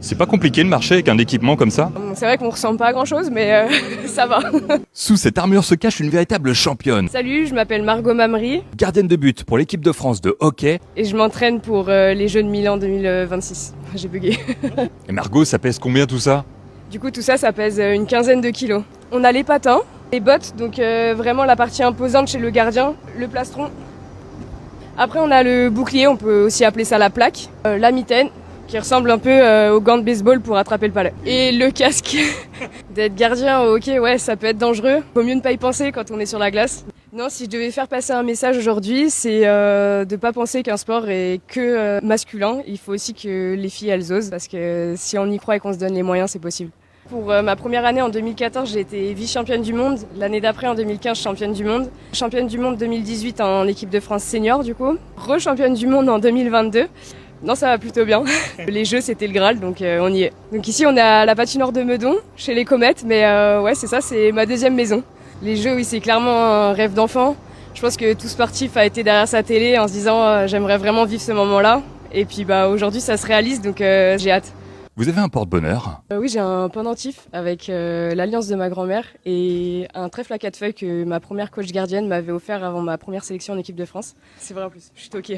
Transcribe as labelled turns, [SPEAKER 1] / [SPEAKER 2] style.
[SPEAKER 1] C'est pas compliqué de marcher avec un équipement comme ça?
[SPEAKER 2] C'est vrai qu'on ressemble pas à grand chose, mais ça va.
[SPEAKER 1] Sous cette armure se cache une véritable championne.
[SPEAKER 2] Salut, je m'appelle Margot Mamry
[SPEAKER 1] Gardienne de but pour l'équipe de France de hockey.
[SPEAKER 2] et je m'entraîne pour les Jeux de Milan 2026. J'ai bugué.
[SPEAKER 1] Et Margot, ça pèse combien tout ça?
[SPEAKER 2] Du coup, tout ça, ça pèse une quinzaine de kilos. On a les patins, les bottes, donc vraiment la partie imposante chez le gardien, le plastron. Après, on a le bouclier, on peut aussi appeler ça la plaque, la mitaine, qui ressemble un peu aux gants de baseball pour attraper le palais. Et le casque. D'être gardien au hockey, ouais, ça peut être dangereux. Vaut mieux ne pas y penser quand on est sur la glace. Non, si je devais faire passer un message aujourd'hui, c'est de pas penser qu'un sport est que masculin. Il faut aussi que les filles, elles osent, parce que si on y croit et qu'on se donne les moyens, c'est possible. Pour ma première année en 2014, j'ai été vice-championne du monde. L'année d'après, en 2015, championne du monde. Championne du monde 2018 en équipe de France senior, du coup. Re-championne du monde en 2022. Non, ça va plutôt bien. Les jeux, c'était le Graal, donc on y est. Donc ici, on est à la patinoire de Meudon, chez les Comètes, mais ouais, c'est ça, c'est ma deuxième maison. Les jeux, oui, c'est clairement un rêve d'enfant. Je pense que tout sportif a été derrière sa télé en se disant j'aimerais vraiment vivre ce moment-là. Et puis bah aujourd'hui, ça se réalise, donc j'ai hâte.
[SPEAKER 1] Vous avez un porte-bonheur?
[SPEAKER 2] Oui, j'ai un pendentif avec l'alliance de ma grand-mère et un trèfle à 4 feuilles que ma première coach gardienne m'avait offert avant ma première sélection en équipe de France. C'est vrai en plus, je suis toquée.